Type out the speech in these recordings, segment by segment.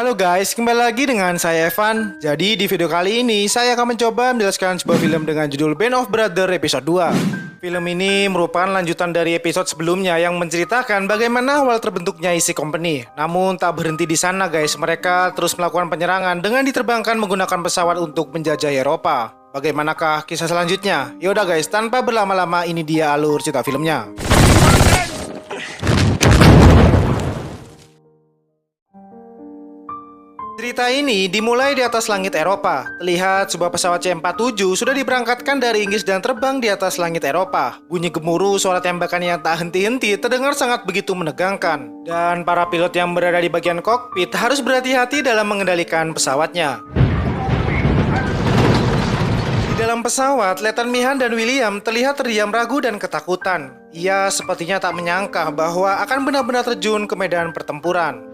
Halo guys, kembali lagi dengan saya Evan. Jadi di video kali ini saya akan mencoba menjelaskan sebuah film dengan judul Band of Brothers episode 2. Film ini merupakan lanjutan dari episode sebelumnya yang menceritakan bagaimana awal terbentuknya Easy Company. Namun tak berhenti di sana guys, mereka terus melakukan penyerangan dengan diterbangkan menggunakan pesawat untuk menjajah Eropa. Bagaimanakah kisah selanjutnya? Yaudah guys, tanpa berlama-lama ini dia alur cerita filmnya. Cerita ini dimulai di atas langit Eropa. Terlihat sebuah pesawat C-47 sudah diberangkatkan dari Inggris dan terbang di atas langit Eropa. Bunyi gemuruh suara tembakan yang tak henti-henti terdengar sangat begitu menegangkan. Dan para pilot yang berada di bagian kokpit harus berhati-hati dalam mengendalikan pesawatnya. Di dalam pesawat, Letnan Mihan dan William terlihat terdiam ragu dan ketakutan. Ia sepertinya tak menyangka bahwa akan benar-benar terjun ke medan pertempuran.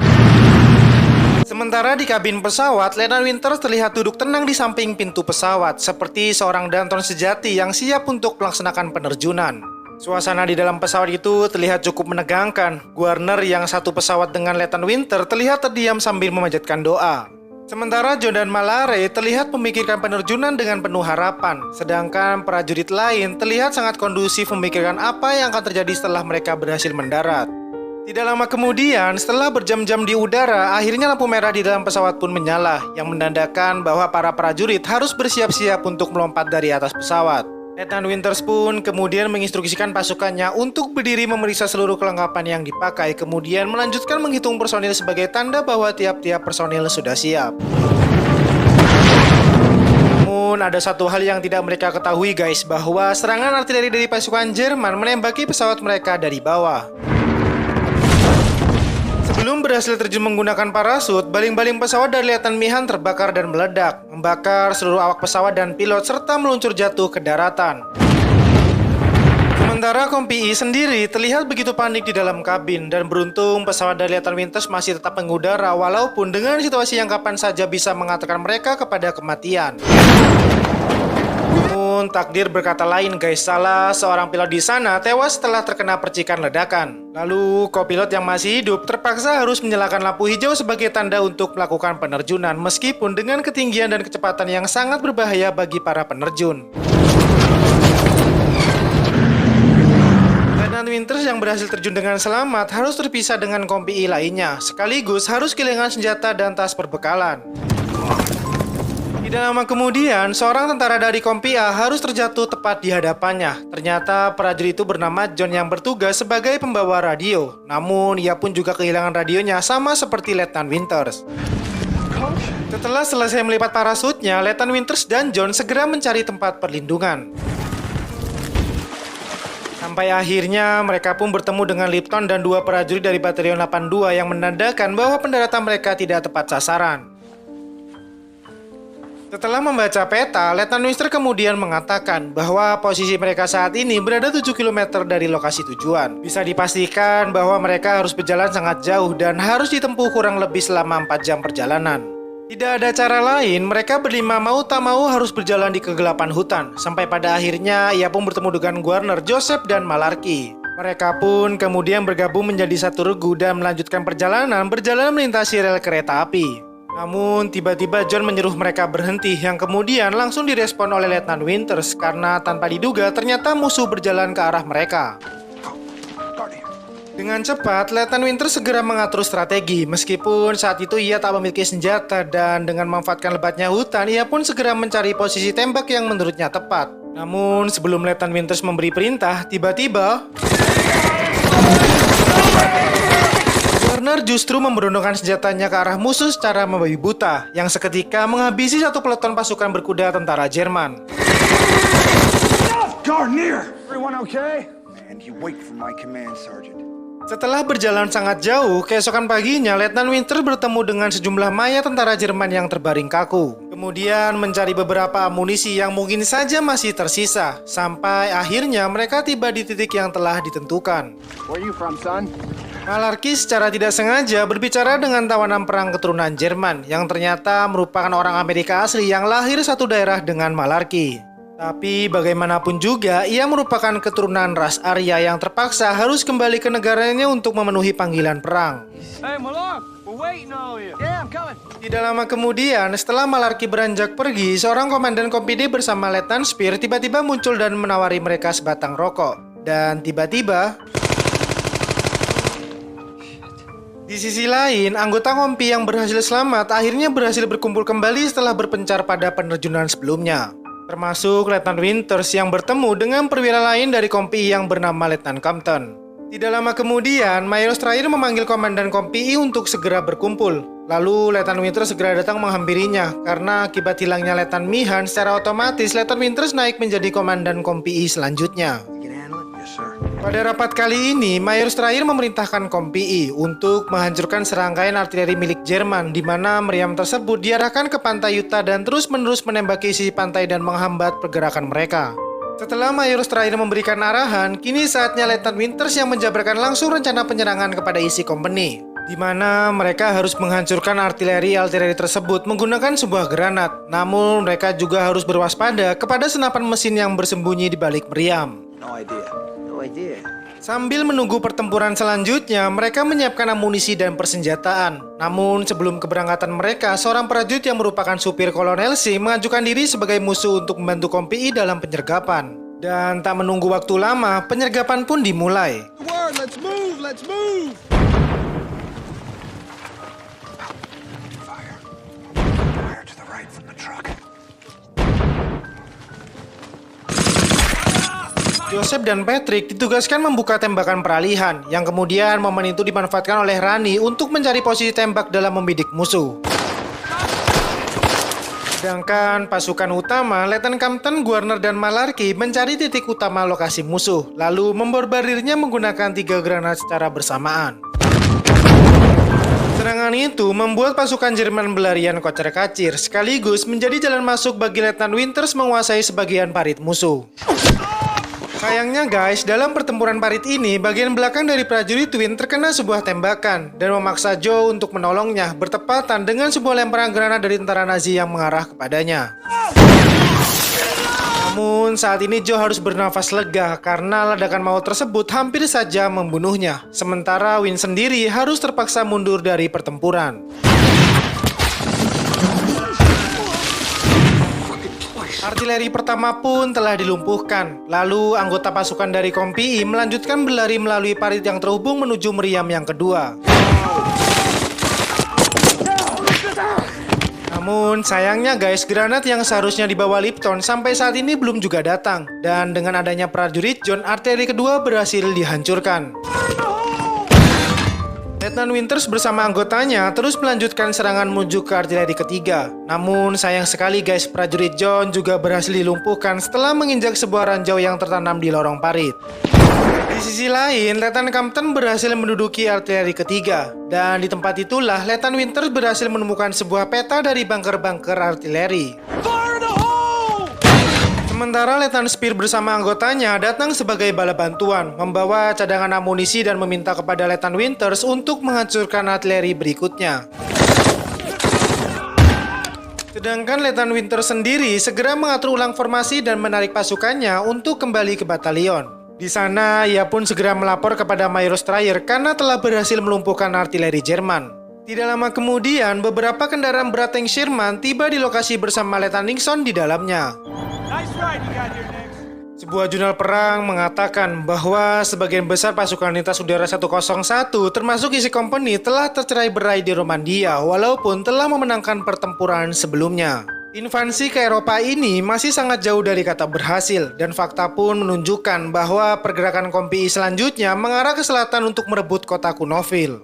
Sementara di kabin pesawat, Letnan Winters terlihat duduk tenang di samping pintu pesawat, seperti seorang Danton sejati yang siap untuk melaksanakan penerjunan. Suasana di dalam pesawat itu terlihat cukup menegangkan. Warner yang satu pesawat dengan Letnan Winters terlihat terdiam sambil memanjatkan doa. Sementara John dan Malare terlihat memikirkan penerjunan dengan penuh harapan, sedangkan prajurit lain terlihat sangat kondusif memikirkan apa yang akan terjadi setelah mereka berhasil mendarat. Tidak lama kemudian, setelah berjam-jam di udara, akhirnya lampu merah di dalam pesawat pun menyala, yang menandakan bahwa para prajurit harus bersiap-siap untuk melompat dari atas pesawat. Letnan Winters pun kemudian menginstruksikan pasukannya untuk berdiri memeriksa seluruh kelengkapan yang dipakai, kemudian melanjutkan menghitung personil sebagai tanda bahwa tiap-tiap personil sudah siap. Namun ada satu hal yang tidak mereka ketahui guys, bahwa serangan artileri dari pasukan Jerman menembaki pesawat mereka dari bawah. Sebelum berhasil terjun menggunakan parasut, baling-baling pesawat dari Letnan Mihan terbakar dan meledak, membakar seluruh awak pesawat dan pilot serta meluncur jatuh ke daratan. Sementara Kompi I sendiri terlihat begitu panik di dalam kabin, dan beruntung pesawat dari Letnan Winters masih tetap mengudara walaupun dengan situasi yang kapan saja bisa mengantarkan mereka kepada kematian. Namun takdir berkata lain guys, salah seorang pilot di sana tewas setelah terkena percikan ledakan. Lalu kopilot yang masih hidup terpaksa harus menyalakan lampu hijau sebagai tanda untuk melakukan penerjunan, meskipun dengan ketinggian dan kecepatan yang sangat berbahaya bagi para penerjun. Letnan Winters yang berhasil terjun dengan selamat harus terpisah dengan Kompi I lainnya, sekaligus harus kehilangan senjata dan tas perbekalan. Tidak lama kemudian, seorang tentara dari Kompi A harus terjatuh tepat di hadapannya. Ternyata prajurit itu bernama John yang bertugas sebagai pembawa radio. Namun, ia pun juga kehilangan radionya sama seperti Letnan Winters. Setelah selesai melipat parasutnya, Letnan Winters dan John segera mencari tempat perlindungan. Sampai akhirnya, mereka pun bertemu dengan Lipton dan dua prajurit dari Batalion 82 yang menandakan bahwa pendaratan mereka tidak tepat sasaran. Setelah membaca peta, Letnan Winters kemudian mengatakan bahwa posisi mereka saat ini berada 7 km dari lokasi tujuan. Bisa dipastikan bahwa mereka harus berjalan sangat jauh dan harus ditempuh kurang lebih selama 4 jam perjalanan. Tidak ada cara lain, mereka berlima mau tak mau harus berjalan di kegelapan hutan. Sampai pada akhirnya ia pun bertemu dengan Warner, Joseph, dan Malarkey. Mereka pun kemudian bergabung menjadi satu regu dan melanjutkan perjalanan berjalan melintasi rel kereta api. Namun tiba-tiba John menyuruh mereka berhenti, yang kemudian langsung direspon oleh Letnan Winters karena tanpa diduga ternyata musuh berjalan ke arah mereka. Dengan cepat, Letnan Winters segera mengatur strategi, meskipun saat itu ia tak memiliki senjata, dan dengan memanfaatkan lebatnya hutan, ia pun segera mencari posisi tembak yang menurutnya tepat. Namun sebelum Letnan Winters memberi perintah, tiba-tiba Warner justru memberondongkan senjatanya ke arah musuh secara membabi buta, yang seketika menghabisi satu peleton pasukan berkuda tentara Jerman. Setelah berjalan sangat jauh, keesokan paginya Letnan Winters bertemu dengan sejumlah mayat tentara Jerman yang terbaring kaku. Kemudian mencari beberapa amunisi yang mungkin saja masih tersisa, sampai akhirnya mereka tiba di titik yang telah ditentukan. Malarkey secara tidak sengaja berbicara dengan tawanan perang keturunan Jerman yang ternyata merupakan orang Amerika asli yang lahir satu daerah dengan Malarkey. Tapi bagaimanapun juga, ia merupakan keturunan ras Arya yang terpaksa harus kembali ke negaranya untuk memenuhi panggilan perang. Hey, Malak, we're waiting on you. Yeah, I'm coming. Tidak lama kemudian, setelah Malarkey beranjak pergi, seorang komandan Company bersama Letnan Spear tiba-tiba muncul dan menawari mereka sebatang rokok. Dan tiba-tiba, di sisi lain, anggota Kompi yang berhasil selamat akhirnya berhasil berkumpul kembali setelah berpencar pada penerjunan sebelumnya. Termasuk Letnan Winters yang bertemu dengan perwira lain dari Kompi yang bernama Letnan Compton. Tidak lama kemudian, Mayor Strayer memanggil komandan Kompi untuk segera berkumpul. Lalu Letnan Winters segera datang menghampirinya. Karena akibat hilangnya Letnan Mihan, secara otomatis Letnan Winters naik menjadi komandan Kompi selanjutnya. Pada rapat kali ini, Mayor Strayer memerintahkan Kompi untuk menghancurkan serangkaian artileri milik Jerman, di mana meriam tersebut diarahkan ke pantai Utah dan terus-menerus menembaki sisi pantai dan menghambat pergerakan mereka. Setelah Mayor Strayer memberikan arahan, kini saatnya Letnan Winters yang menjabarkan langsung rencana penyerangan kepada isi company, di mana mereka harus menghancurkan artileri tersebut menggunakan sebuah granat. Namun mereka juga harus berwaspada kepada senapan mesin yang bersembunyi di balik meriam. Sambil menunggu pertempuran selanjutnya, mereka menyiapkan amunisi dan persenjataan. Namun sebelum keberangkatan mereka, seorang prajurit yang merupakan supir Kolonel C mengajukan diri sebagai musuh untuk membantu Kompi dalam penyergapan. Dan tak menunggu waktu lama, penyergapan pun dimulai. Let's move. Fire to the right from the truck. Joseph dan Patrick ditugaskan membuka tembakan peralihan, yang kemudian momen itu dimanfaatkan oleh Rani untuk mencari posisi tembak dalam membidik musuh. Sedangkan pasukan utama, Letnan Compton, Guarner, dan Malarkey mencari titik utama lokasi musuh, lalu memborbardirnya menggunakan 3 granat secara bersamaan. Serangan itu membuat pasukan Jerman berlarian kocar-kacir, sekaligus menjadi jalan masuk bagi Letnan Winters menguasai sebagian parit musuh. Sayangnya guys, dalam pertempuran parit ini, bagian belakang dari prajurit Twin terkena sebuah tembakan dan memaksa Joe untuk menolongnya, bertepatan dengan sebuah lemparan granat dari tentara Nazi yang mengarah kepadanya. Namun saat ini Joe harus bernafas lega karena ledakan maut tersebut hampir saja membunuhnya. Sementara Win sendiri harus terpaksa mundur dari pertempuran. Artileri pertama pun telah dilumpuhkan. Lalu anggota pasukan dari Kompi melanjutkan berlari melalui parit yang terhubung menuju meriam yang kedua. Namun sayangnya guys, granat yang seharusnya dibawa Lipton sampai saat ini belum juga datang. Dan dengan adanya prajurit John, artileri kedua berhasil dihancurkan. Letnan Winters bersama anggotanya terus melanjutkan serangan menuju ke artileri ketiga. Namun sayang sekali guys, prajurit John juga berhasil dilumpuhkan setelah menginjak sebuah ranjau yang tertanam di lorong parit. Di sisi lain, Letnan Compton berhasil menduduki artileri ketiga. Dan di tempat itulah Letnan Winters berhasil menemukan sebuah peta dari bunker-bunker artileri. Sementara Letnan Spear bersama anggotanya datang sebagai bala bantuan, membawa cadangan amunisi dan meminta kepada Letnan Winters untuk menghancurkan artileri berikutnya. Sedangkan Letnan Winters sendiri segera mengatur ulang formasi dan menarik pasukannya untuk kembali ke batalion. Di sana, ia pun segera melapor kepada Mayor Strayer karena telah berhasil melumpuhkan artileri Jerman. Tidak lama kemudian, beberapa kendaraan berat tank Sherman tiba di lokasi bersama Letnan Nixon di dalamnya. Sebuah jurnal perang mengatakan bahwa sebagian besar pasukan lintas udara 101 termasuk isi company telah tercerai-berai di Romandia walaupun telah memenangkan pertempuran sebelumnya. Invasi ke Eropa ini masih sangat jauh dari kata berhasil dan fakta pun menunjukkan bahwa pergerakan Kompi selanjutnya mengarah ke selatan untuk merebut kota Kunoville.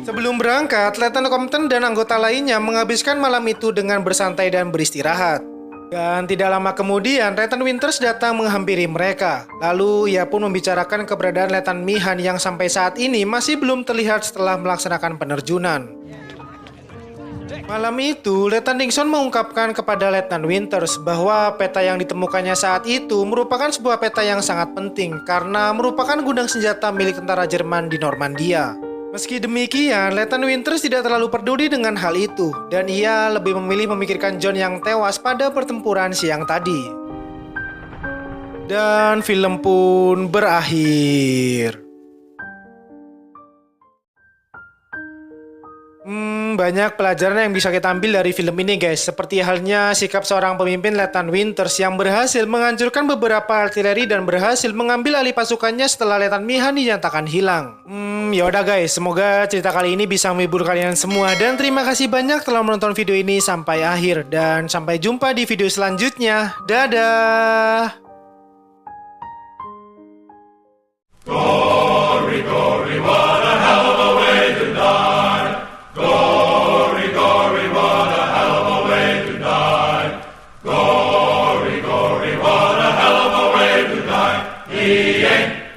Sebelum berangkat, Letnan Compton dan anggota lainnya menghabiskan malam itu dengan bersantai dan beristirahat. Dan tidak lama kemudian, Letnan Winters datang menghampiri mereka. Lalu ia pun membicarakan keberadaan Letnan Mihan yang sampai saat ini masih belum terlihat setelah melaksanakan penerjunan. Malam itu, Letnan Nixon mengungkapkan kepada Letnan Winters bahwa peta yang ditemukannya saat itu merupakan sebuah peta yang sangat penting karena merupakan gudang senjata milik tentara Jerman di Normandia. Meski demikian, Letnan Winters tidak terlalu peduli dengan hal itu, dan ia lebih memilih memikirkan John yang tewas pada pertempuran siang tadi. Dan film pun berakhir. Banyak pelajaran yang bisa kita ambil dari film ini guys. Seperti halnya sikap seorang pemimpin Letnan Winters yang berhasil menghancurkan beberapa artileri dan berhasil mengambil alih pasukannya setelah Letnan Mihan dinyatakan hilang. Yaudah guys, semoga cerita kali ini bisa menghibur kalian semua. Dan terima kasih banyak telah menonton video ini sampai akhir. Dan sampai jumpa di video selanjutnya. Dadah! Gory, gory, what a hell of a way to die. Gory, gory, what a hell of a way to die. Gory, gory, what a hell of a way to die. He ain't